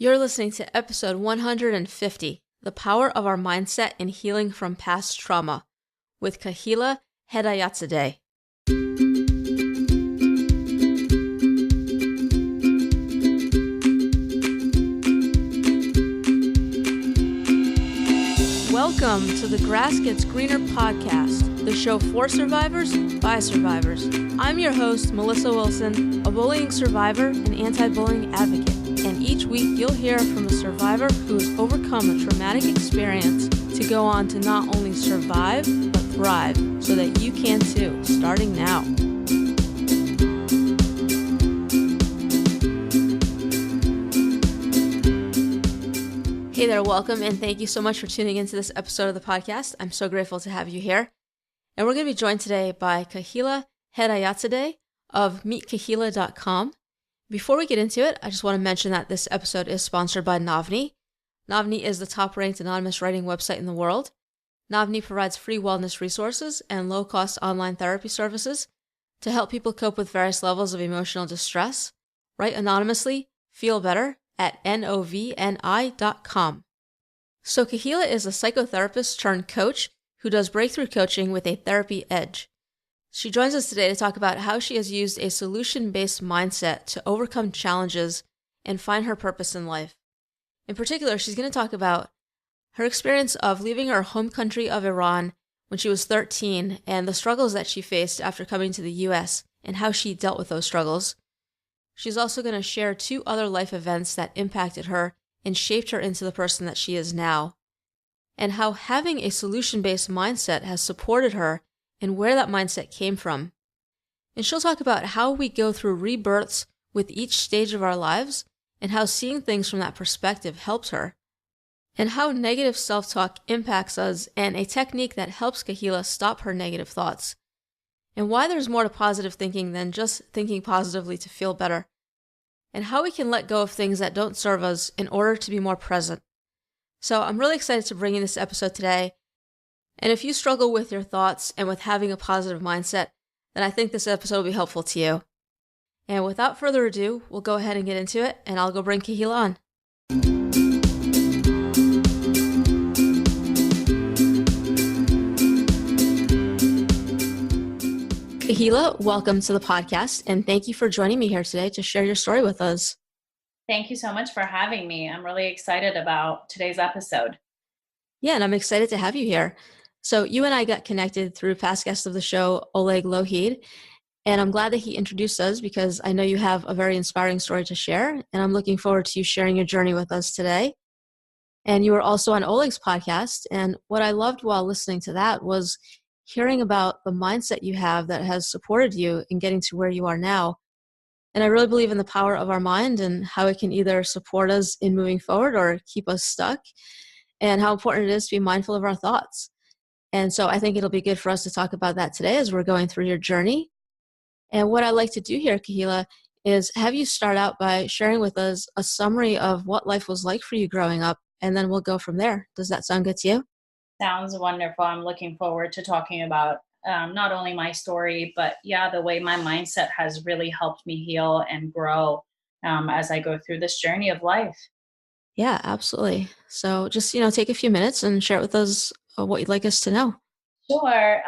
You're listening to episode 150, The Power of Our Mindset in Healing from Past Trauma, with Kahila Hedayatzadeh. Welcome to the Grass Gets Greener podcast, the show for survivors by survivors. I'm your host, Melissa Wilson, a bullying survivor and anti-bullying advocate. And each week you'll hear from a survivor who has overcome a traumatic experience to go on to not only survive, but thrive, so that you can too, starting now. Hey there, welcome, and thank you so much for tuning into this episode of the podcast. I'm so grateful to have you here. And we're going to be joined today by Kahila Hedayatzadeh of meetkahila.com. Before we get into it, I just want to mention that this episode is sponsored by Navni. Navni is the top-ranked anonymous writing website in the world. Navni provides free wellness resources and low-cost online therapy services to help people cope with various levels of emotional distress. Write anonymously, feel better at novni.com. So Kahila is a psychotherapist turned coach who does breakthrough coaching with a therapy edge. She joins us today to talk about how she has used a solution-based mindset to overcome challenges and find her purpose in life. In particular, she's going to talk about her experience of leaving her home country of Iran when she was 13 and the struggles that she faced after coming to the U.S. and how she dealt with those struggles. She's also going to share 2 other life events that impacted her and shaped her into the person that she is now, and how having a solution-based mindset has supported her and where that mindset came from. And she'll talk about how we go through rebirths with each stage of our lives and how seeing things from that perspective helps her, and how negative self-talk impacts us and a technique that helps Kahila stop her negative thoughts, and why there's more to positive thinking than just thinking positively to feel better, and how we can let go of things that don't serve us in order to be more present. So I'm really excited to bring you this episode today. And if you struggle with your thoughts and with having a positive mindset, then I think this episode will be helpful to you. And without further ado, we'll go ahead and get into it, and I'll go bring Kahila on. Kahila, welcome to the podcast, and thank you for joining me here today to share your story with us. Thank you so much for having me. I'm really excited about today's episode. Yeah, and I'm excited to have you here. So you and I got connected through past guest of the show, Oleg Lohid, and I'm glad that he introduced us because I know you have a very inspiring story to share, and I'm looking forward to you sharing your journey with us today. And you were also on Oleg's podcast, and what I loved while listening to that was hearing about the mindset you have that has supported you in getting to where you are now. And I really believe in the power of our mind and how it can either support us in moving forward or keep us stuck, and how important it is to be mindful of our thoughts. And so I think it'll be good for us to talk about that today as we're going through your journey. And what I like to do here, Kahila, is have you start out by sharing with us a summary of what life was like for you growing up, and then we'll go from there. Does that sound good to you? Sounds wonderful. I'm looking forward to talking about not only my story, but the way my mindset has really helped me heal and grow as I go through this journey of life. Yeah, absolutely. So just, take a few minutes and share it with us what you'd like us to know. Sure.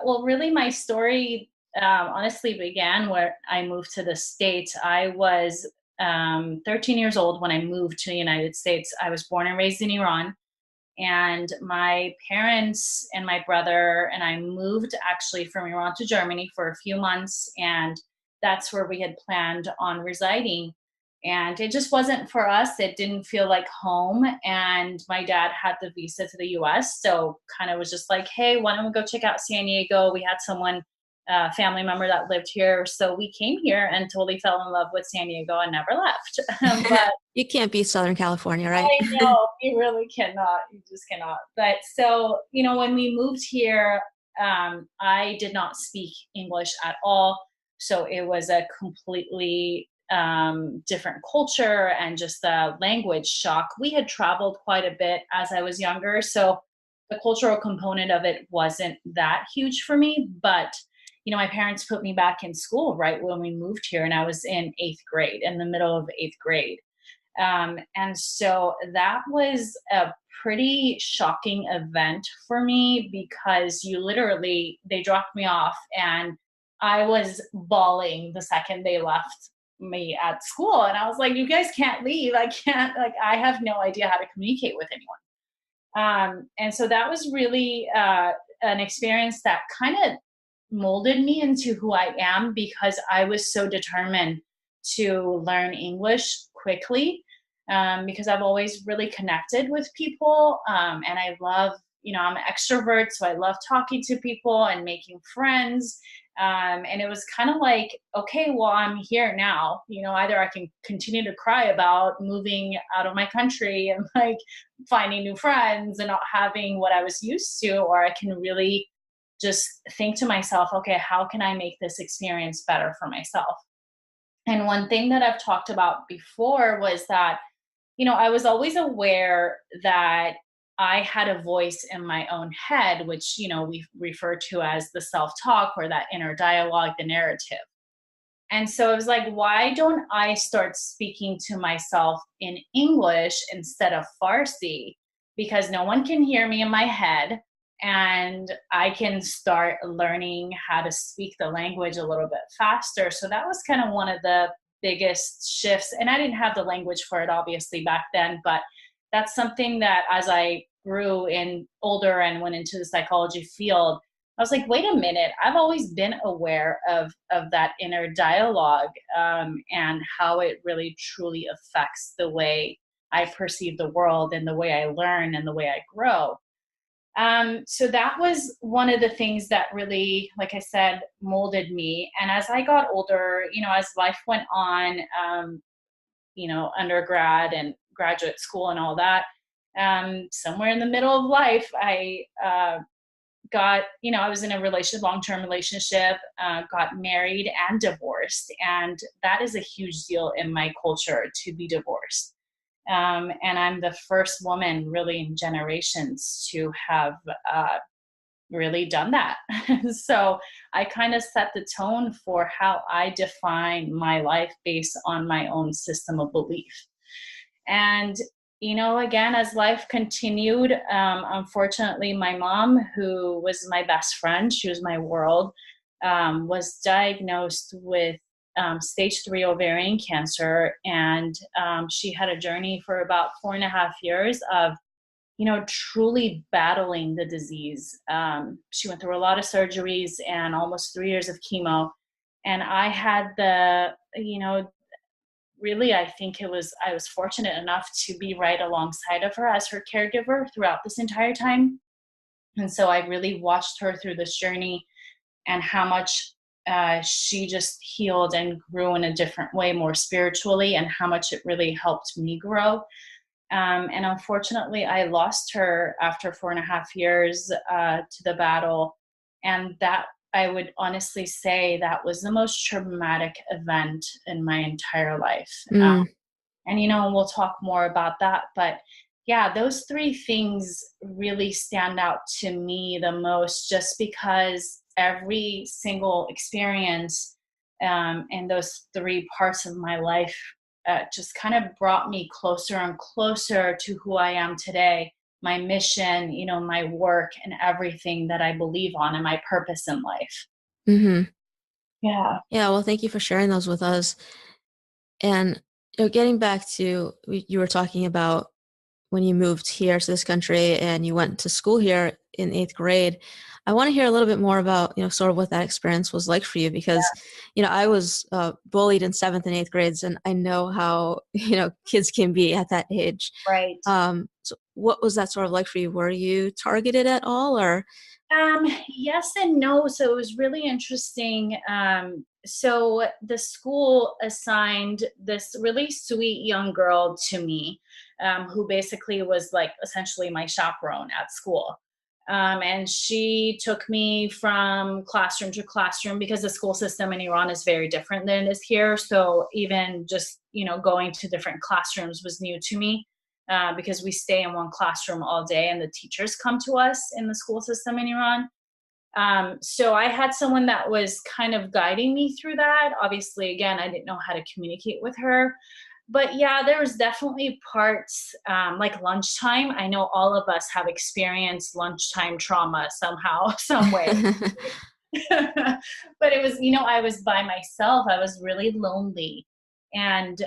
Well, really my story honestly began where I moved to the States. I was 13 years old when I moved to the United States. I was born and raised in Iran. And my parents and my brother and I moved actually from Iran to Germany for a few months. And that's where we had planned on residing. And it just wasn't for us. It didn't feel like home. And my dad had the visa to the US. So kind of was just like, hey, why don't we go check out San Diego? We had someone, family member that lived here. So we came here and totally fell in love with San Diego and never left. But you can't beat Southern California, right? I know, you really cannot. You just cannot. But so, when we moved here, I did not speak English at all. So it was a completely different culture and just a language shock. We had traveled quite a bit as I was younger. So the cultural component of it wasn't that huge for me. But, my parents put me back in school right when we moved here, and I was in 8th grade, in the middle of 8th grade. And so that was a pretty shocking event for me because they dropped me off and I was bawling the second they left me at school. And I was like, you guys can't leave. I can't, like, I have no idea how to communicate with anyone. And so that was really an experience that kind of molded me into who I am because I was so determined to learn English quickly because I've always really connected with people. And I love, I'm an extrovert, so I love talking to people and making friends. And it was kind of like, okay, well, I'm here now. Either I can continue to cry about moving out of my country and like finding new friends and not having what I was used to, or I can really just think to myself, okay, how can I make this experience better for myself? And one thing that I've talked about before was that, I was always aware that I had a voice in my own head, which, we refer to as the self talk or that inner dialogue, the narrative. And so I was like, why don't I start speaking to myself in English instead of Farsi? Because no one can hear me in my head. And I can start learning how to speak the language a little bit faster. So that was kind of one of the biggest shifts. And I didn't have the language for it, obviously, back then. But that's something that as I grew in older and went into the psychology field, I was like, wait a minute, I've always been aware of that inner dialogue and how it really truly affects the way I perceive the world and the way I learn and the way I grow. So that was one of the things that really, like I said, molded me. And as I got older, as life went on, undergrad and graduate school and all that, somewhere in the middle of life, I I was in a long-term relationship, got married and divorced. And that is a huge deal in my culture to be divorced. And I'm the first woman really in generations to have really done that. So I kind of set the tone for how I define my life based on my own system of belief. And, again, as life continued, unfortunately, my mom, who was my best friend, she was my world, was diagnosed with stage 3 ovarian cancer. And she had a journey for about 4.5 years of, truly battling the disease. She went through a lot of surgeries and almost 3 years of chemo. And I had really, I think I was fortunate enough to be right alongside of her as her caregiver throughout this entire time. And so I really watched her through this journey and how much she just healed and grew in a different way, more spiritually, and how much it really helped me grow. And unfortunately, I lost her after 4.5 years to the battle. And that, I would honestly say, that was the most traumatic event in my entire life. Mm. And, we'll talk more about that. But yeah, those three things really stand out to me the most, just because every single experience in those three parts of my life just kind of brought me closer and closer to who I am today, my mission, my work, and everything that I believe on, and my purpose in life. Mm-hmm. Yeah. Yeah, well, thank you for sharing those with us. And getting back to, you were talking about when you moved here to this country and you went to school here in 8th grade. I want to hear a little bit more about, sort of what that experience was like for you, because, I was bullied in 7th and 8th grades, and I know how, kids can be at that age. Right. So what was that sort of like for you? Were you targeted at all, or? Yes and no. So it was really interesting. So the school assigned this really sweet young girl to me, who basically was like essentially my chaperone at school. And she took me from classroom to classroom because the school system in Iran is very different than it is here. So even just, going to different classrooms was new to me. Because we stay in one classroom all day and the teachers come to us in the school system in Iran. So I had someone that was kind of guiding me through that. Obviously, again, I didn't know how to communicate with her. But yeah, there was definitely parts like lunchtime. I know all of us have experienced lunchtime trauma somehow, some way. But it was, I was by myself. I was really lonely. And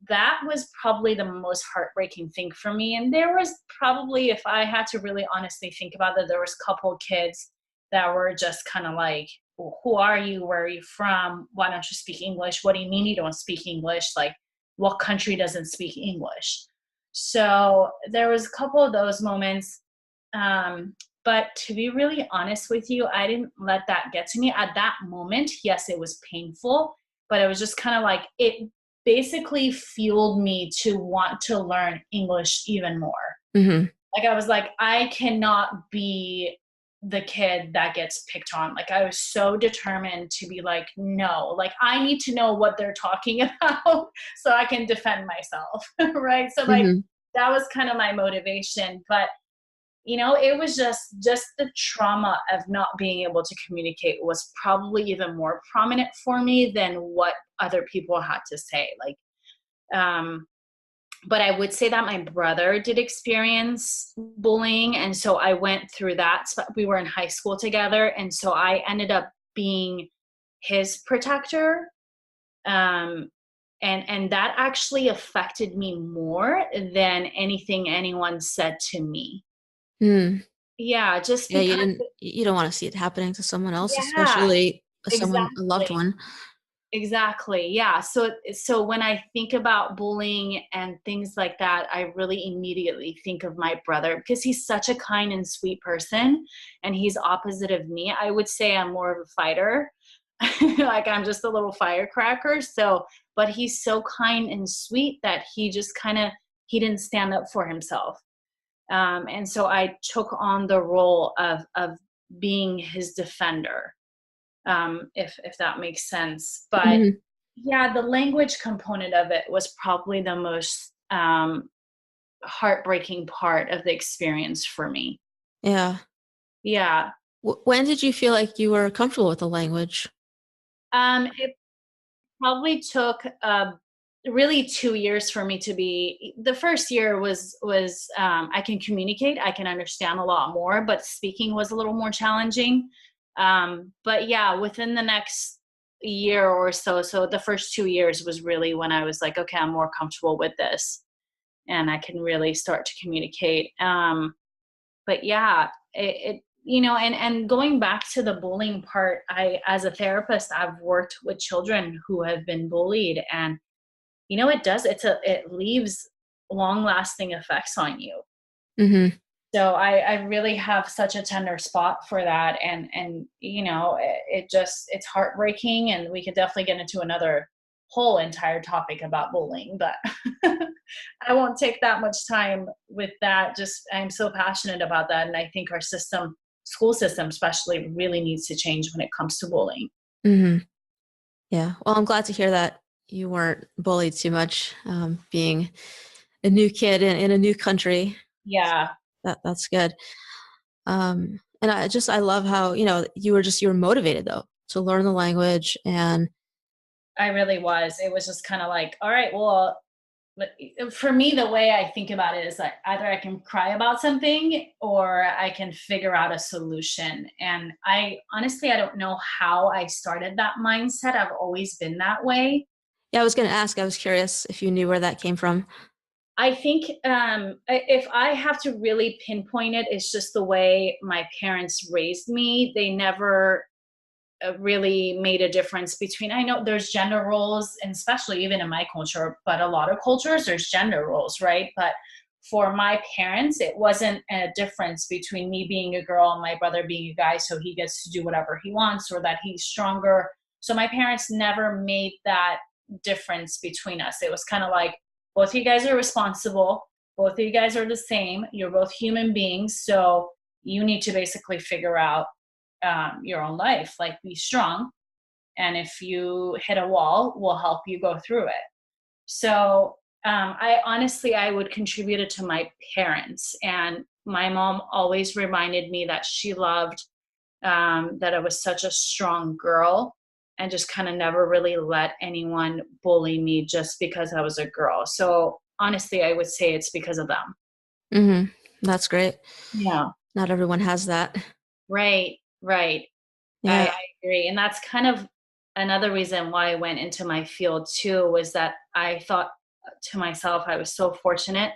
that was probably the most heartbreaking thing for me. And there was probably, if I had to really honestly think about it, there was a couple of kids that were just kind of like, well, who are you? Where are you from? Why don't you speak English? What do you mean you don't speak English? Like, what country doesn't speak English? So there was a couple of those moments. But to be really honest with you, I didn't let that get to me at that moment. Yes, it was painful, but it was just kind of like, it basically fueled me to want to learn English even more. Mm-hmm. Like, I was like, I cannot be the kid that gets picked on. Like, I was so determined to be like, no, like, I need to know what they're talking about so I can defend myself. Right. So like, Mm-hmm. that was kind of my motivation. But it was just the trauma of not being able to communicate was probably even more prominent for me than what other people had to say. Like, but I would say that my brother did experience bullying. And so I went through that. We were in high school together. And so I ended up being his protector. And that actually affected me more than anything anyone said to me. Mm. Yeah, just Yeah, because. you don't want to see it happening to someone else, Yeah, especially a loved exactly. one. Exactly. Yeah. So when I think about bullying and things like that, I really immediately think of my brother because he's such a kind and sweet person and he's opposite of me. I would say I'm more of a fighter. Like, I'm just a little firecracker. So, but he's so kind and sweet that he just he didn't stand up for himself. And so I took on the role of being his defender, if that makes sense. But Mm-hmm. yeah, the language component of it was probably the most heartbreaking part of the experience for me. Yeah. Yeah. When did you feel like you were comfortable with the language? It probably took really 2 years for me to be. The first year was I can communicate, I can understand a lot more, but speaking was a little more challenging. But yeah, within the next year or so the first 2 years was really when I was like, okay, I'm more comfortable with this and I can really start to communicate. But yeah, and going back to the bullying part, as a therapist, I've worked with children who have been bullied, and it leaves long lasting effects on you. Mm-hmm. So I really have such a tender spot for that. And it's heartbreaking, and we could definitely get into another whole entire topic about bullying, but I won't take that much time with that. Just, I'm so passionate about that. And I think our school system especially, really needs to change when it comes to bullying. Mm-hmm. Yeah. Well, I'm glad to hear that you weren't bullied too much, being a new kid in a new country. Yeah. That's good. And I love how, you were motivated though to learn the language and I really was. It was just kind of like, all right, well, for me, the way I think about it is like, either I can cry about something or I can figure out a solution. And I don't know how I started that mindset. I've always been that way. yeah, I was going to ask, I was curious if you knew where that came from. I think if I have to really pinpoint it, it's just the way my parents raised me. They never really made a difference between, I know there's gender roles, and especially even in my culture, but a lot of cultures, there's gender roles, right? But for my parents, it wasn't a difference between me being a girl and my brother being a guy, so he gets to do whatever he wants or that he's stronger. So my parents never made that difference between us. It was kind of like, both of you guys are responsible, both of you guys are the same, you're both human beings, so you need to basically figure out your own life. Like, be strong, and if you hit a wall, we'll help you go through it. So I would contribute it to my parents, and my mom always reminded me that she loved that I was such a strong girl. and just kind of never really let anyone bully me just because I was a girl. So honestly, I would say it's because of them. Mm-hmm. That's great. Yeah. Not everyone has that. Right. Right. I, Yeah. I agree. And that's kind of another reason why I went into my field too, was that I thought to myself, I was so fortunate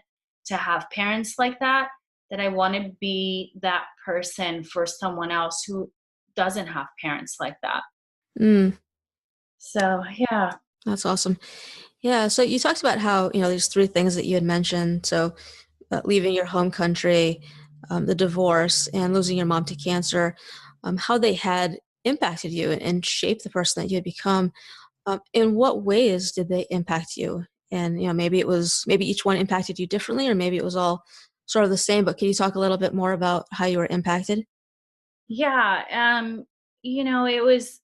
to have parents like that, that I want to be that person for someone else who doesn't have parents like that. Mm, So, yeah. that's awesome. Yeah. So you talked about how, there's three things that you had mentioned. So leaving your home country, the divorce, and losing your mom to cancer, how they had impacted you and shaped the person that you had become. In what ways did they impact you? And maybe each one impacted you differently, or maybe it was all sort of the same. But can you talk a little bit more about how you were impacted? Yeah. It was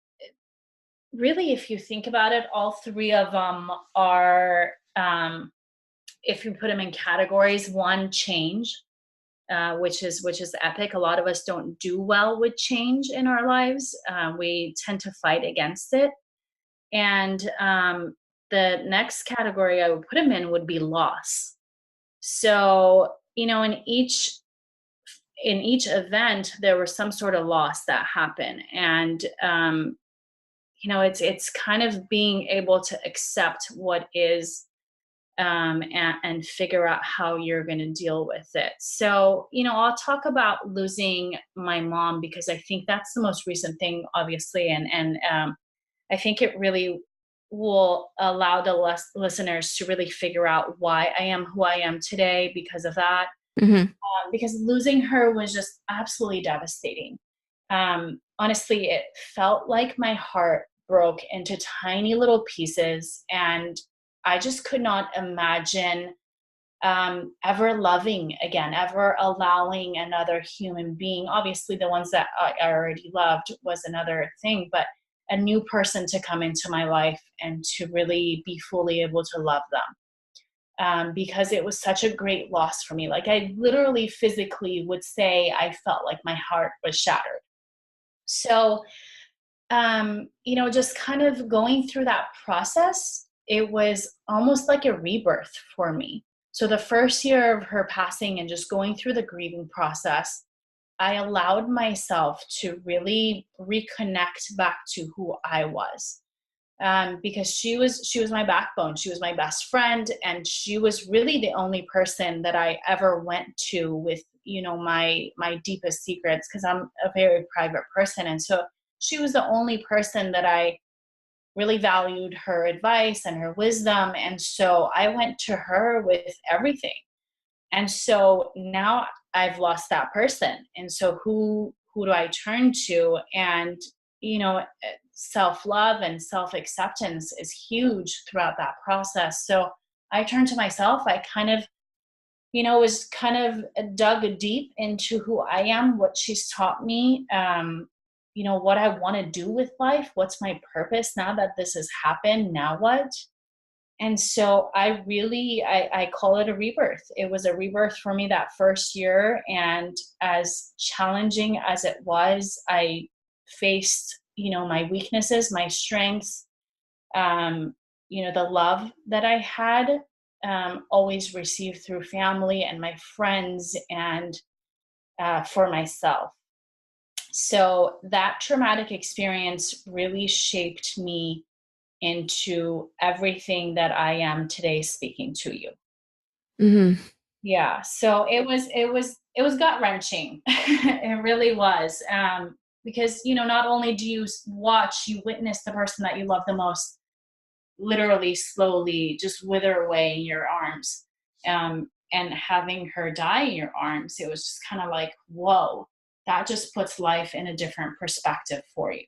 really, if you think about it, all three of them are, if you put them in categories, one, change, which is epic. A lot of us don't do well with change in our lives. We tend to fight against it. And the next category I would put them in would be loss. So, in each event, there was some sort of loss that happened, and it's kind of being able to accept what is, and figure out how you're going to deal with it. So, I'll talk about losing my mom because I think that's the most recent thing, obviously, and I think it really will allow the listeners to really figure out why I am who I am today because of that. Mm-hmm. Because losing her was just absolutely devastating. Honestly, it felt like my heart broke into tiny little pieces, and I just could not imagine ever loving again, ever allowing another human being. Obviously, the ones that I already loved was another thing, but a new person to come into my life and to really be fully able to love them. Because it was such a great loss for me. Like, I literally physically would say I felt like my heart was shattered. So, just kind of going through that process, it was almost like a rebirth for me. So, the first year of her passing and just going through the grieving process, I allowed myself to really reconnect back to who I was. Because she was my backbone. She was my best friend, and she was really the only person that I ever went to with my deepest secrets, because I'm a very private person, and so she was the only person that I really valued her advice and her wisdom, and so I went to her with everything. And so now I've lost that person. And so who do I turn to? And self-love and self-acceptance is huge throughout that process. So I turned to myself. I kind of, was kind of dug deep into who I am, what she's taught me, what I want to do with life, what's my purpose now that this has happened, now what? And so I call it a rebirth. It was a rebirth for me that first year. And as challenging as it was, I faced, my weaknesses, my strengths, the love that I had, always received through family and my friends, and for myself. So that traumatic experience really shaped me into everything that I am today speaking to you. Mm-hmm. Yeah. So it was gut wrenching. It really was. Because, not only do you watch, you witness the person that you love the most literally slowly just wither away in your arms. And having her die in your arms, it was just kind of like, whoa, that just puts life in a different perspective for you.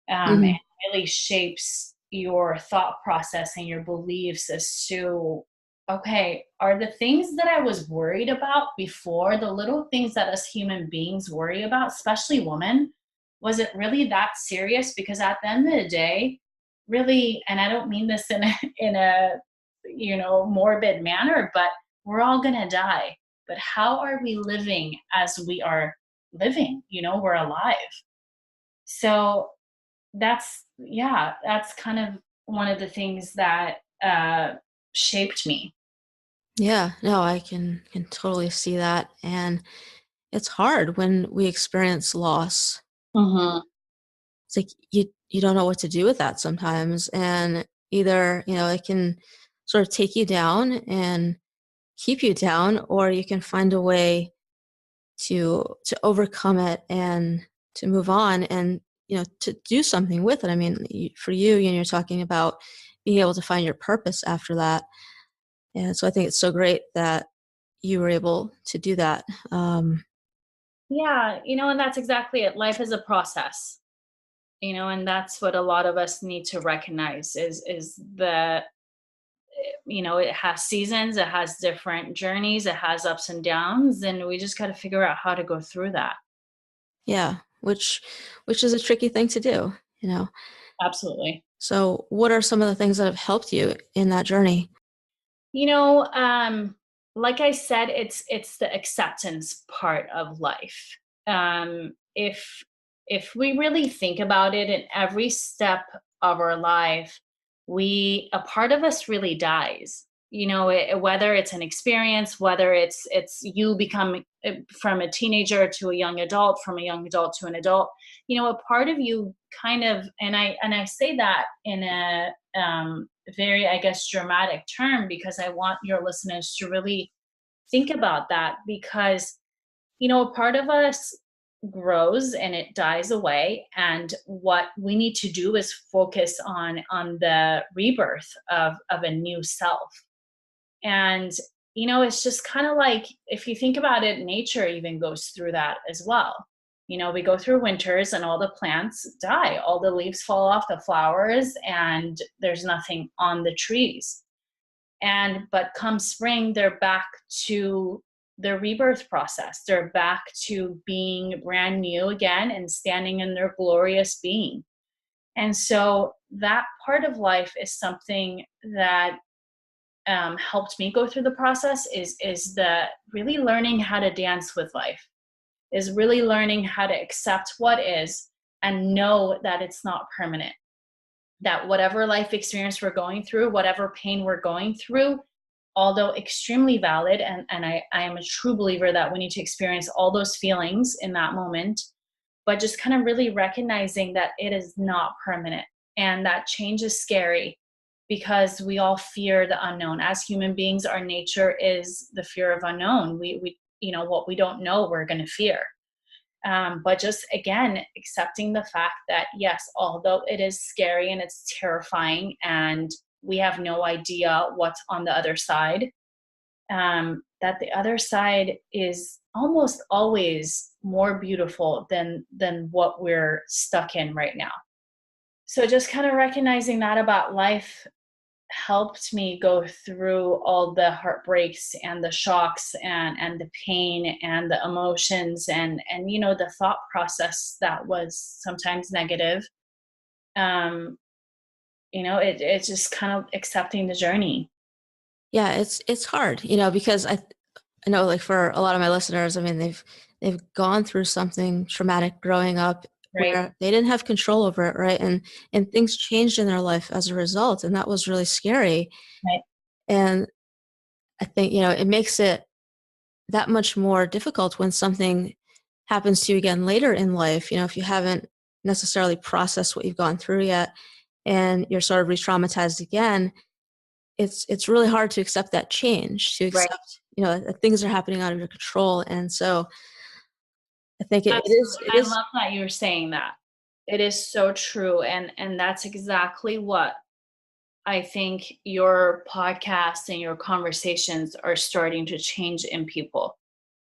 Mm-hmm. And really shapes your thought process and your beliefs as to, okay, are the things that I was worried about before, the little things that us human beings worry about, especially women, was it really that serious? Because at the end of the day, really, and I don't mean this in a morbid manner, but we're all gonna die. But how are we living as we are living? We're alive. So that's kind of one of the things that shaped me. Yeah, no, I can totally see that. And it's hard when we experience loss. Mm-hmm. It's like you don't know what to do with that sometimes. And either, it can sort of take you down and keep you down, or you can find a way to overcome it and to move on and to do something with it. I mean, for you, you're talking about being able to find your purpose after that. And so I think it's so great that you were able to do that. Yeah, and that's exactly it. Life is a process, and that's what a lot of us need to recognize is that it has seasons, it has different journeys, it has ups and downs, and we just got to figure out how to go through that. Yeah, which is a tricky thing to do. Absolutely. So what are some of the things that have helped you in that journey? You know, like I said, it's the acceptance part of life. If we really think about it, in every step of our life, a part of us really dies. Whether it's an experience, whether it's you become from a teenager to a young adult, from a young adult to an adult. A part of you kind of, and I say that in a very, I guess, dramatic term, because I want your listeners to really think about that, because a part of us grows and it dies away, and what we need to do is focus on the rebirth of a new self. And it's just kind of like, if you think about it, nature even goes through that as well. We go through winters and all the plants die, all the leaves fall off the flowers, and there's nothing on the trees. But come spring, they're back to their rebirth process. They're back to being brand new again and standing in their glorious being. And so that part of life is something that helped me go through the process, is the really learning how to dance with life, is really learning how to accept what is and know that it's not permanent, that whatever life experience we're going through, whatever pain we're going through, although extremely valid, and I am a true believer that we need to experience all those feelings in that moment, but just kind of really recognizing that it is not permanent, and that change is scary, because we all fear the unknown. As human beings, our nature is the fear of unknown. We what we don't know, we're going to fear. But just again, accepting the fact that yes, although it is scary and it's terrifying, and we have no idea what's on the other side, that the other side is almost always more beautiful than what we're stuck in right now. So just kind of recognizing that about life helped me go through all the heartbreaks and the shocks and the pain and the emotions and the thought process that was sometimes negative. It's just kind of accepting the journey. Yeah, it's hard, because I know, like, for a lot of my listeners, I mean, they've gone through something traumatic growing up Right. where they didn't have control over it, right? And things changed in their life as a result, and that was really scary. Right. And I think, it makes it that much more difficult when something happens to you again later in life, if you haven't necessarily processed what you've gone through yet and you're sort of re-traumatized again. It's really hard to accept that change, to Right. accept, that things are happening out of your control. And so I think it is, Absolutely. I love that you're saying that. It is so true. And that's exactly what I think your podcast and your conversations are starting to change in people.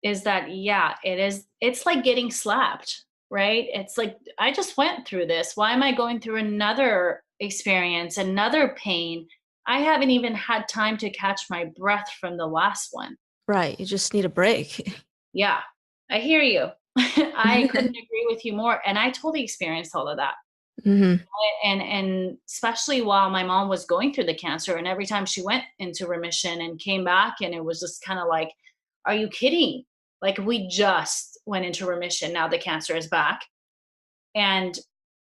Is that, yeah, it's like getting slapped, right? It's like, I just went through this. Why am I going through another experience, another pain? I haven't even had time to catch my breath from the last one. right. You just need a break. Yeah, I hear you. I couldn't agree with you more. And I totally experienced all of that. Hmm. And especially while my mom was going through the cancer, and every time she went into remission and came back, and it was just kind of like, are you kidding? Like, we just went into remission, now the cancer is back. And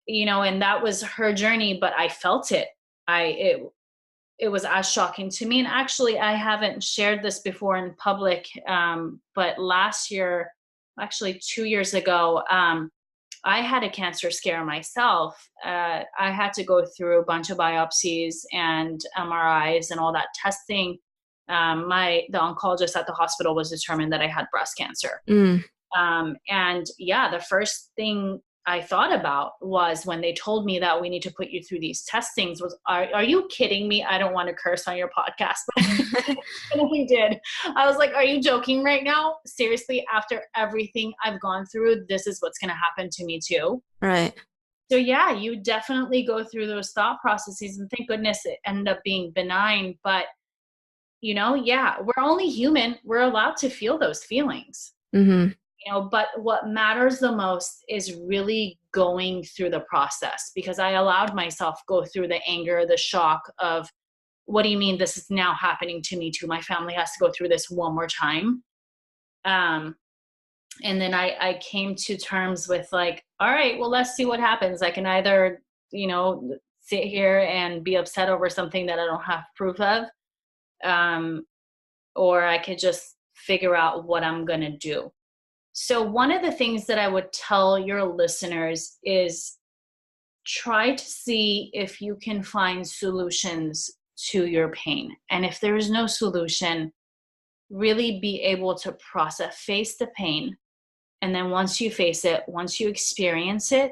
and that was her journey, but I felt it. It was as shocking to me. And actually, I haven't shared this before in public, but last year, actually 2 years ago, I had a cancer scare myself. I had to go through a bunch of biopsies and MRIs and all that testing. The oncologist at the hospital was determined that I had breast cancer. Mm. And yeah, the first thing I thought about was when they told me that we need to put you through these testings was, are you kidding me? I don't want to curse on your podcast, but we did. I was like, are you joking right now? Seriously, after everything I've gone through, this is what's going to happen to me too. Right. So yeah, you definitely go through those thought processes, and thank goodness it ended up being benign. But yeah, we're only human. We're allowed to feel those feelings. Mm-hmm. But what matters the most is really going through the process, because I allowed myself go through the anger, the shock of, what do you mean this is now happening to me too? My family has to go through this one more time. And then I came to terms with like, all right, well, let's see what happens. I can either, sit here and be upset over something that I don't have proof of, or I could just figure out what I'm going to do. So one of the things that I would tell your listeners is try to see if you can find solutions to your pain. And if there is no solution, really be able to face the pain. And then once you face it, once you experience it,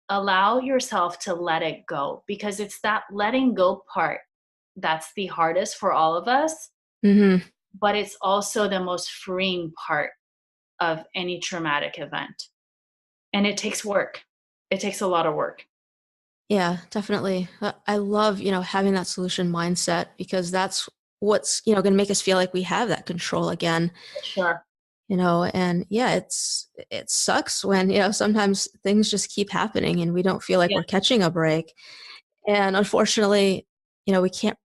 allow yourself to let it go, because it's that letting go part that's the hardest for all of us. Mm-hmm. But it's also the most freeing part of any traumatic event. And it takes work. It takes a lot of work. Yeah, definitely. I love, having that solution mindset, because that's what's, going to make us feel like we have that control again. Sure. And yeah, it sucks when, sometimes things just keep happening and we don't feel like we're catching a break. And unfortunately, we can't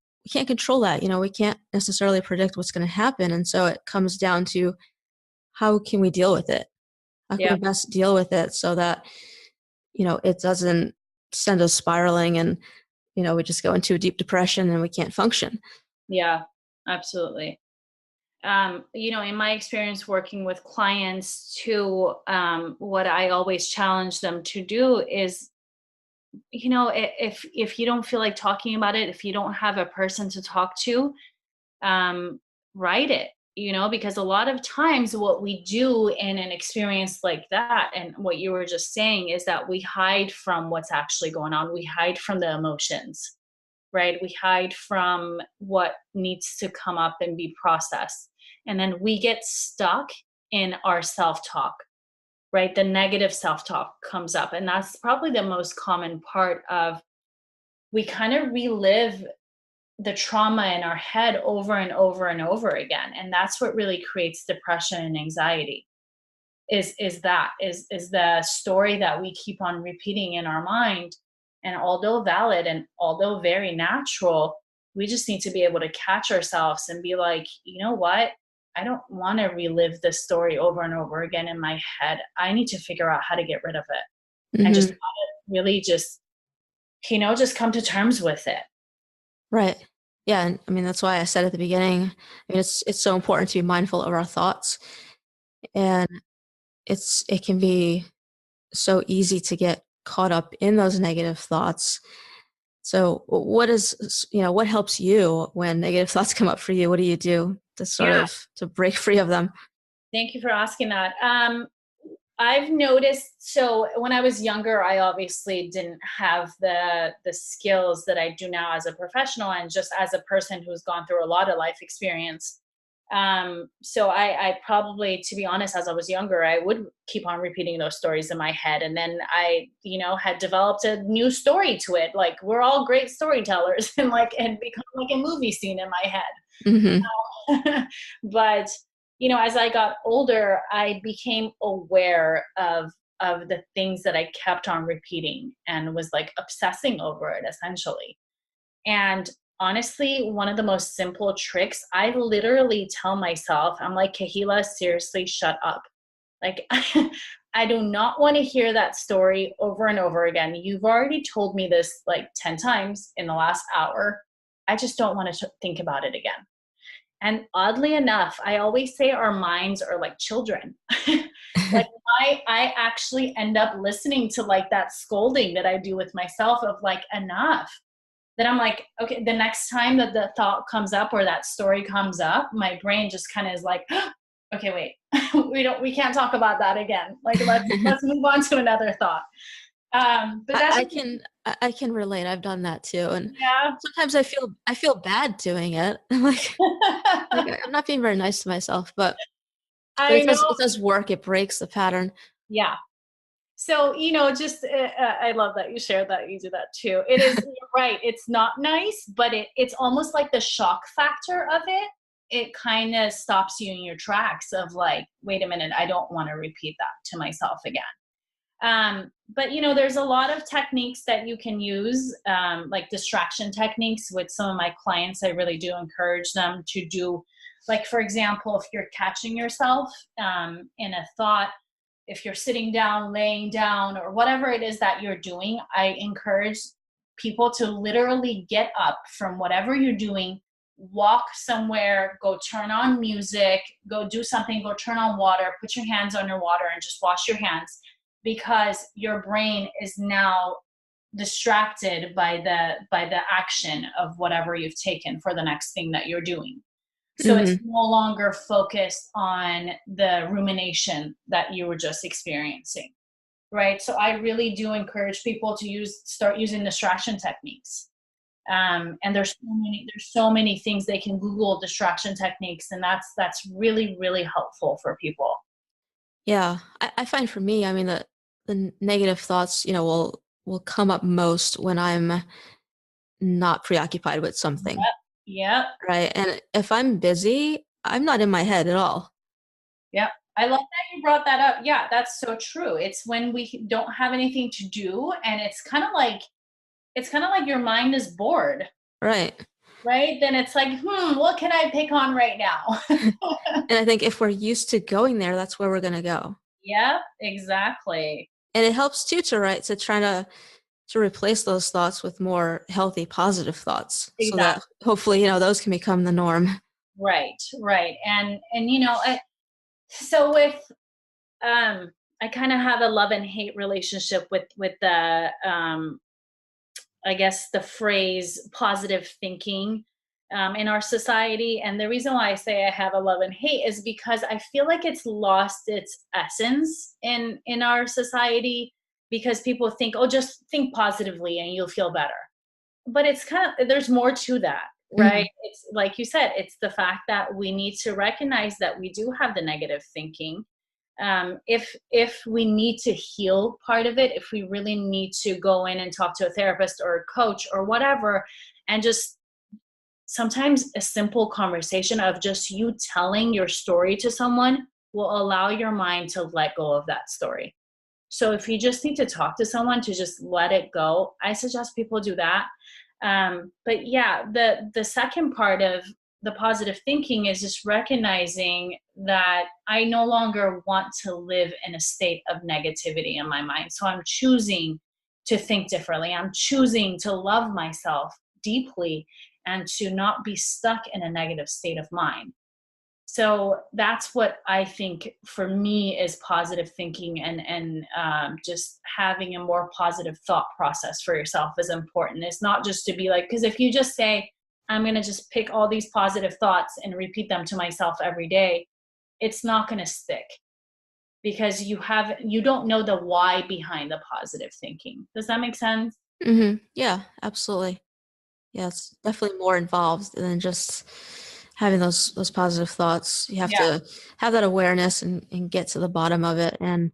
control that. We can't necessarily predict what's going to happen. And so it comes down to, how can we deal with it? How can we best deal with it so that, it doesn't send us spiraling and, we just go into a deep depression and we can't function. Yeah, absolutely. In my experience working with clients too, what I always challenge them to do is, if you don't feel like talking about it, if you don't have a person to talk to, write it, because a lot of times what we do in an experience like that, and what you were just saying, is that we hide from what's actually going on. We hide from the emotions, right? We hide from what needs to come up and be processed. And then we get stuck in our self-talk, right? The negative self-talk comes up. And that's probably the most common part of, we kind of relive the trauma in our head over and over and over again. And that's what really creates depression and anxiety, is the story that we keep on repeating in our mind. And although valid and although very natural, we just need to be able to catch ourselves and be like, you know what? I don't want to relive this story over and over again in my head. I need to figure out how to get rid of it. Mm-hmm. And just really just come to terms with it. Right. Yeah. And I mean, that's why I said at the beginning, I mean, it's so important to be mindful of our thoughts, and it can be so easy to get caught up in those negative thoughts. So what helps you when negative thoughts come up for you? What do you do to to break free of them? Thank you for asking that. I've noticed, so when I was younger, I obviously didn't have the skills that I do now as a professional, and just as a person who's gone through a lot of life experience. So I probably, to be honest, as I was younger, I would keep on repeating those stories in my head. And then I, had developed a new story to it. Like, we're all great storytellers, and become like a movie scene in my head. Mm-hmm. But as I got older, I became aware of the things that I kept on repeating and was like obsessing over it, essentially. And honestly, one of the most simple tricks, I literally tell myself, I'm like, Kahila, seriously, shut up. Like, I do not want to hear that story over and over again. You've already told me this like 10 times in the last hour. I just don't want to think about it again. And oddly enough, I always say our minds are like children. Like I actually end up listening to like that scolding that I do with myself of like, enough. Then I'm like, okay, the next time that the thought comes up or that story comes up, my brain just kind of is like, okay, wait, we can't talk about that again. Like, let's move on to another thought. But that's I can relate. I've done that too, and yeah. sometimes I feel bad doing it. Like I'm not being very nice to myself, but I know. it does work. It breaks the pattern. Yeah. So, just I love that you shared that. You do that too. It is, you're right. It's not nice, but it's almost like the shock factor of it. It kind of stops you in your tracks of like, wait a minute, I don't want to repeat that to myself again. But there's a lot of techniques that you can use, like distraction techniques with some of my clients. I really do encourage them to do, like, for example, if you're catching yourself in a thought, if you're sitting down, laying down, or whatever it is that you're doing, I encourage people to literally get up from whatever you're doing, walk somewhere, go turn on music, go do something, go turn on water, put your hands on your water and just wash your hands, because your brain is now distracted by the action of whatever you've taken for the next thing that you're doing. So it's Hmm. no longer focused on the rumination that you were just experiencing, right? So I really do encourage people to start using distraction techniques. And there's so many things they can Google distraction techniques, and that's really, really helpful for people. Yeah, I find for me, I mean, the negative thoughts, will come up most when I'm not preoccupied with something, Yep. Yep. right? And if I'm busy, I'm not in my head at all. Yep. I love that you brought that up. Yeah, that's so true. It's when we don't have anything to do, and it's kind of like your mind is bored, Right. right? Then it's like, what can I pick on right now? And I think if we're used to going there, that's where we're going to go. Yep, exactly. And it helps too to try to replace those thoughts with more healthy, positive thoughts so that Exactly. hopefully, those can become the norm. Right, right. And so with I kind of have a love and hate relationship with the I guess the phrase positive thinking in our society. And the reason why I say I have a love and hate is because I feel like it's lost its essence in our society, because people think, oh, just think positively and you'll feel better. But it's kind of, there's more to that, right? Mhm. It's like you said, it's the fact that we need to recognize that we do have the negative thinking. If we need to heal part of it, if we really need to go in and talk to a therapist or a coach or whatever, and just sometimes a simple conversation of just you telling your story to someone will allow your mind to let go of that story. So if you just need to talk to someone to just let it go, I suggest people do that. But yeah, the second part of the positive thinking is just recognizing that I no longer want to live in a state of negativity in my mind. So I'm choosing to think differently. I'm choosing to love myself deeply and to not be stuck in a negative state of mind. So that's what I think for me is positive thinking, and just having a more positive thought process for yourself is important. It's not just to be like, because if you just say, I'm going to just pick all these positive thoughts and repeat them to myself every day, it's not going to stick, because you don't know the why behind the positive thinking. Does that make sense? Yeah, absolutely. Yeah, it's definitely more involved than just having those positive thoughts. You have Yeah, to have that awareness and get to the bottom of it and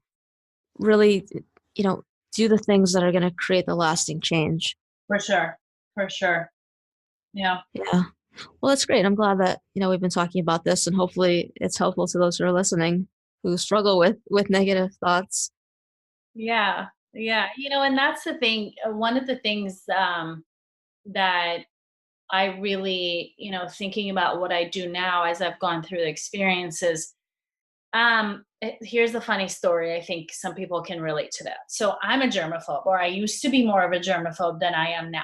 really, you know, do the things that are going to create the lasting change. for sure. For sure. Yeah. Yeah. Well, that's great. I'm glad that, we've been talking about this and hopefully it's helpful to those who are listening who struggle with negative thoughts. Yeah. Yeah. And that's the thing. One of the things that I really, thinking about what I do now as I've gone through the experiences, Here's the funny story. I think some people can relate to that. So I'm a germaphobe, or I used to be more of a germaphobe than I am now.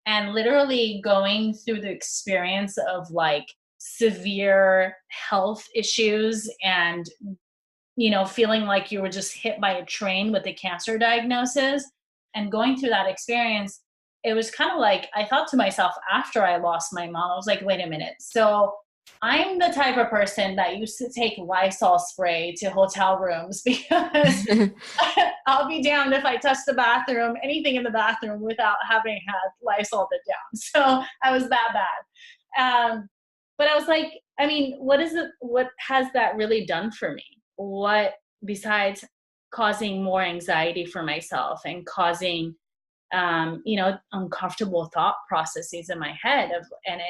And literally going through the experience of like severe health issues and, feeling like you were just hit by a train with a cancer diagnosis and going through that experience, it was kind of like I thought to myself after I lost my mom, I was like, wait a minute. So I'm the type of person that used to take Lysol spray to hotel rooms because I'll be damned if I touch the bathroom, anything in the bathroom, without having had Lysol it down. So I was that bad. But I was like, I mean, what is it? What has that really done for me? What, besides causing more anxiety for myself and causing uncomfortable thought processes in my head and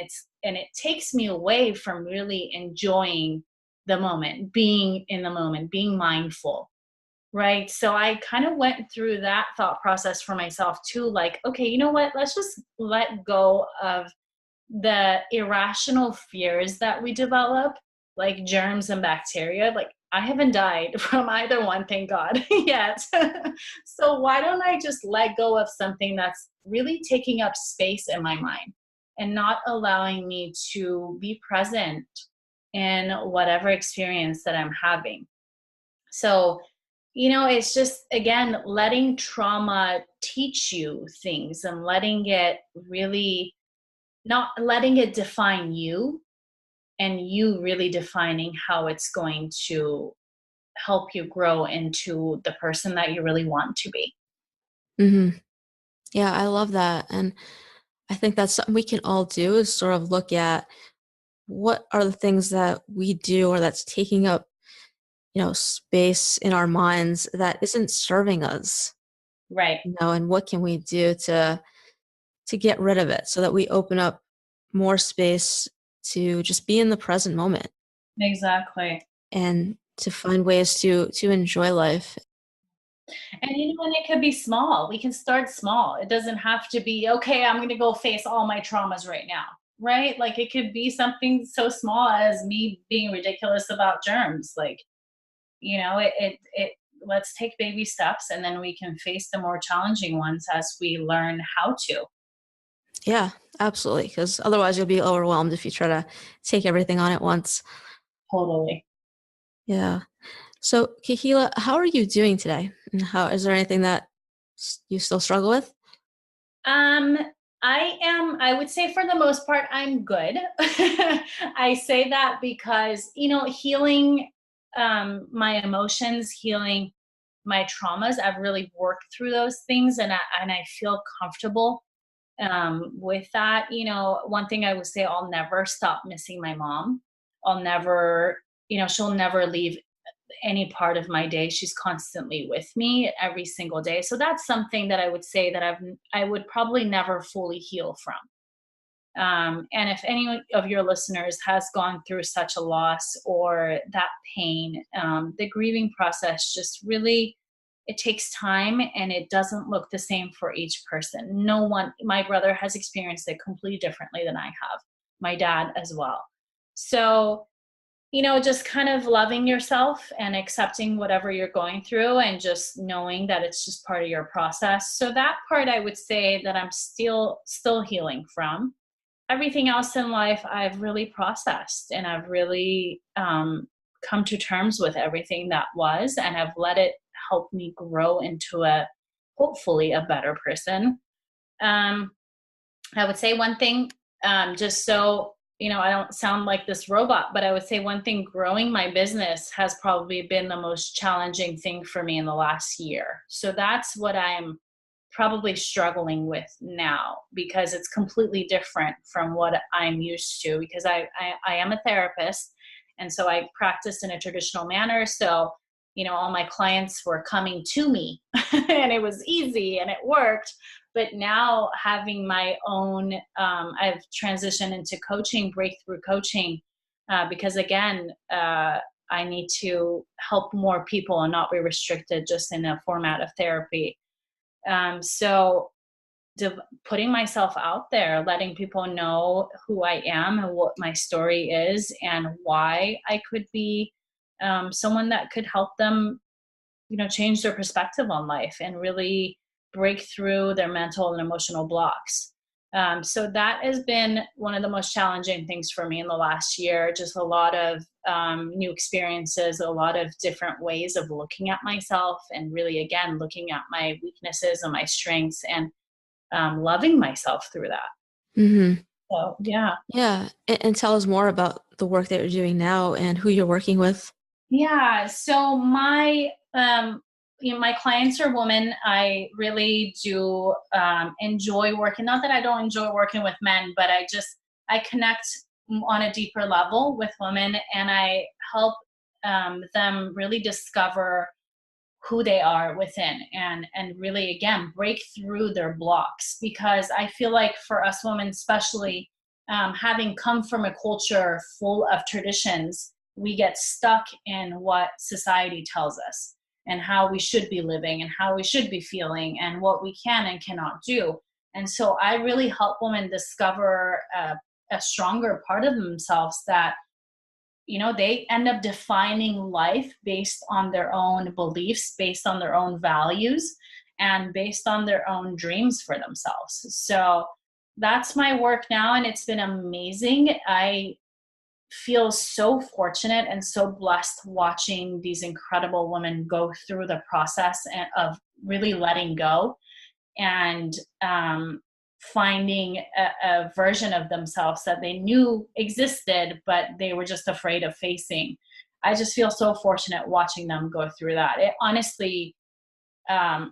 it takes me away from really enjoying the moment, being in the moment, being mindful. Right. So I kind of went through that thought process for myself too. Like, okay, you know what? Let's just let go of the irrational fears that we develop, like germs and bacteria. Like, I haven't died from either one, thank God, yet. So why don't I just let go of something that's really taking up space in my mind and not allowing me to be present in whatever experience that I'm having? So, it's just, again, letting trauma teach you things and letting it really, not letting it define you, and you really defining how it's going to help you grow into the person that you really want to be. Hmm. Yeah, I love that. And I think that's something we can all do is sort of look at what are the things that we do or that's taking up, space in our minds that isn't serving us, Right. and what can we do to get rid of it so that we open up more space to just be in the present moment Exactly. and to find ways to enjoy life. And and it could be small. We can start small. It doesn't have to be, okay, I'm going to go face all my traumas right now. Right? Like, it could be something so small as me being ridiculous about germs. Like, it let's take baby steps, and then we can face the more challenging ones as we learn how to. Yeah, absolutely. Because otherwise you'll be overwhelmed if you try to take everything on at once. Totally. Yeah. So, Kahila, how are you doing today? And how is there anything that you still struggle with? Um, I would say for the most part, I'm good. I say that because, healing my emotions, healing my traumas, I've really worked through those things, and I feel comfortable with that. One thing I would say, I'll never stop missing my mom. I'll never, she'll never leave any part of my day. She's constantly with me every single day. So that's something that I would say that I would probably never fully heal from. And if any of your listeners has gone through such a loss or that pain, the grieving process just really, it takes time, and it doesn't look the same for each person. No one, my brother has experienced it completely differently than I have, my dad as well. So, just kind of loving yourself and accepting whatever you're going through, and just knowing that it's just part of your process. So that part, I would say that I'm still healing from. Everything else in life, I've really processed, and I've really come to terms with everything that was, and I've let it help me grow into hopefully a better person. Um, I would say one thing, just so I don't sound like this robot, but I would say one thing, growing my business has probably been the most challenging thing for me in the last year. So that's what I'm probably struggling with now, because it's completely different from what I'm used to, because I am a therapist. And so I practiced in a traditional manner. So, all my clients were coming to me and it was easy and it worked. But now having my own, I've transitioned into coaching, breakthrough coaching, because again, I need to help more people and not be restricted just in a format of therapy. So putting myself out there, letting people know who I am and what my story is and why I could be someone that could help them, change their perspective on life and really break through their mental and emotional blocks. So that has been one of the most challenging things for me in the last year. Just a lot of new experiences, a lot of different ways of looking at myself, and really, again, looking at my weaknesses and my strengths, and loving myself through that. Mm-hmm. So, yeah. Yeah. And tell us more about the work that you're doing now and who you're working with. Yeah. So my clients are women. I really do enjoy working. Not that I don't enjoy working with men, but I connect on a deeper level with women, and I help them really discover who they are within, and really, again, break through their blocks. Because I feel like for us women, especially, having come from a culture full of traditions, we get stuck in what society tells us, and how we should be living, and how we should be feeling, and what we can and cannot do. And so I really help women discover a stronger part of themselves, that they end up defining life based on their own beliefs, based on their own values, and based on their own dreams for themselves. So that's my work now, and it's been amazing. I feel so fortunate and so blessed watching these incredible women go through the process of really letting go, and finding a version of themselves that they knew existed, but they were just afraid of facing. I just feel so fortunate watching them go through that. It honestly, I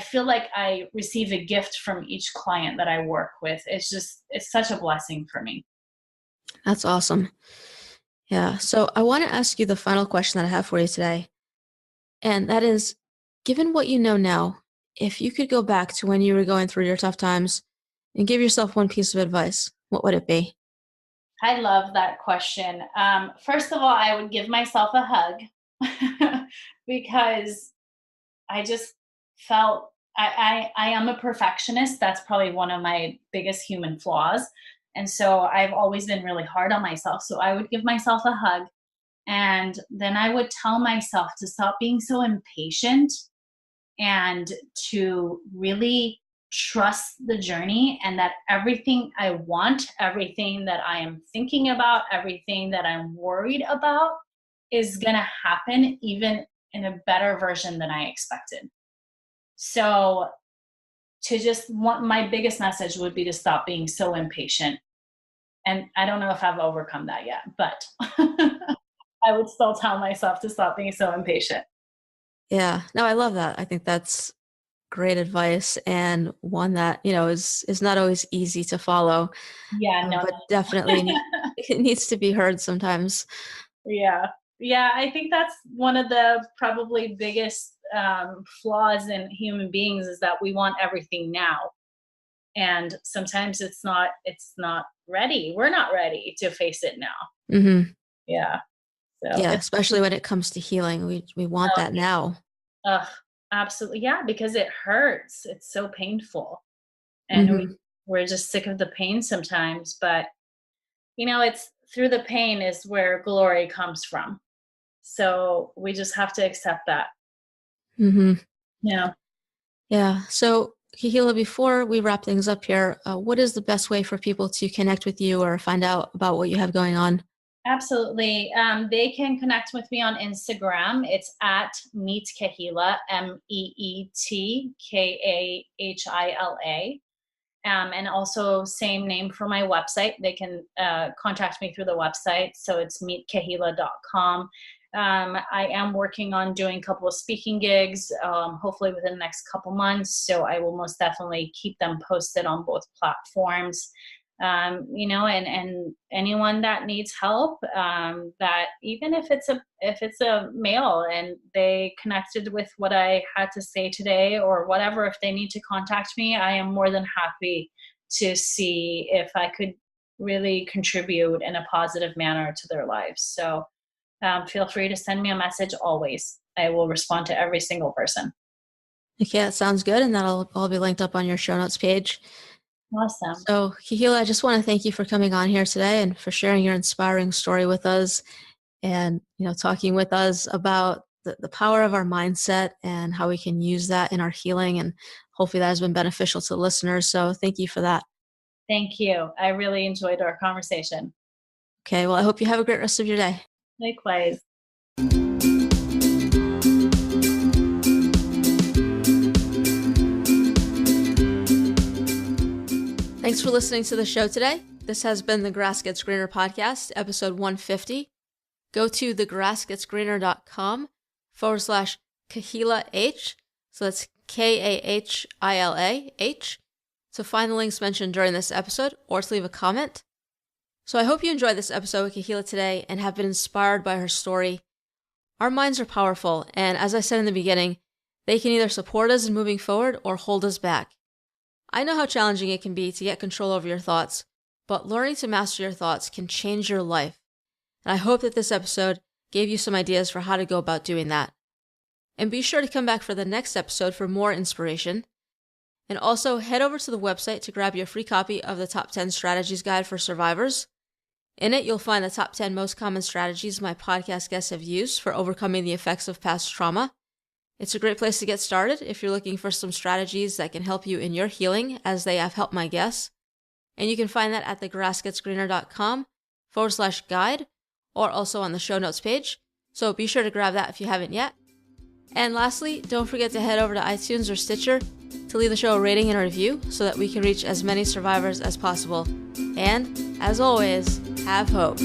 feel like I receive a gift from each client that I work with. It's such a blessing for me. That's awesome. Yeah. So I want to ask you the final question that I have for you today. And that is, given what you know now, if you could go back to when you were going through your tough times and give yourself one piece of advice, what would it be? I love that question. First of all, I would give myself a hug because I just felt I am a perfectionist. That's probably one of my biggest human flaws. And so I've always been really hard on myself. So I would give myself a hug, and then I would tell myself to stop being so impatient, and to really trust the journey, and that everything I want, everything that I am thinking about, everything that I'm worried about is going to happen, even in a better version than I expected. So to just want, my biggest message would be to stop being so impatient. And I don't know if I've overcome that yet, but I would still tell myself to stop being so impatient. Yeah. No, I love that. I think that's great advice, and one that, is not always easy to follow, Yeah, no, but no. definitely it needs to be heard sometimes. Yeah. Yeah, I think that's one of the probably biggest flaws in human beings, is that we want everything now. And sometimes it's not ready. We're not ready to face it now. Hmm. Yeah. So Yeah, it's especially when it comes to healing. We want that now. ugh, absolutely. Yeah, because it hurts. It's so painful. And Hmm. we're just sick of the pain sometimes. But, it's through the pain is where glory comes from. So we just have to accept that. Hmm. Yeah. Yeah. So, Kahila, before we wrap things up here, what is the best way for people to connect with you or find out about what you have going on? Absolutely. They can connect with me on Instagram. It's at Meet Kahila, MEetkahila. And also same name for my website. They can contact me through the website. So it's meetkahila.com. I am working on doing a couple of speaking gigs, hopefully within the next couple months. So I will most definitely keep them posted on both platforms. And anyone that needs help, that even if it's a male and they connected with what I had to say today or whatever, if they need to contact me, I am more than happy to see if I could really contribute in a positive manner to their lives. So feel free to send me a message always. I will respond to every single person. Okay, that sounds good, and that'll all be linked up on your show notes page. Awesome. So, Kahila, I just want to thank you for coming on here today and for sharing your inspiring story with us. and, talking with us about the power of our mindset and how we can use that in our healing. And hopefully that has been beneficial to the listeners. So thank you for that. Thank you. I really enjoyed our conversation. Okay. Well, I hope you have a great rest of your day. Likewise. Thanks for listening to the show today. This has been the Grass Gets Greener podcast, episode 150. Go to thegrassgetsgreener.com/Kahila H. So that's KAHILAH to find the links mentioned during this episode or to leave a comment. So I hope you enjoyed this episode with Kahila today and have been inspired by her story. Our minds are powerful, and as I said in the beginning, they can either support us in moving forward or hold us back. I know how challenging it can be to get control over your thoughts, but learning to master your thoughts can change your life. And I hope that this episode gave you some ideas for how to go about doing that. And be sure to come back for the next episode for more inspiration. And also head over to the website to grab your free copy of the Top 10 Strategies Guide for Survivors. In it, you'll find the top 10 most common strategies my podcast guests have used for overcoming the effects of past trauma. It's a great place to get started if you're looking for some strategies that can help you in your healing, as they have helped my guests. And you can find that at thegrassgetsgreener.com/guide or also on the show notes page. So be sure to grab that if you haven't yet. And lastly, don't forget to head over to iTunes or Stitcher to leave the show a rating and a review so that we can reach as many survivors as possible. And as always, have hope.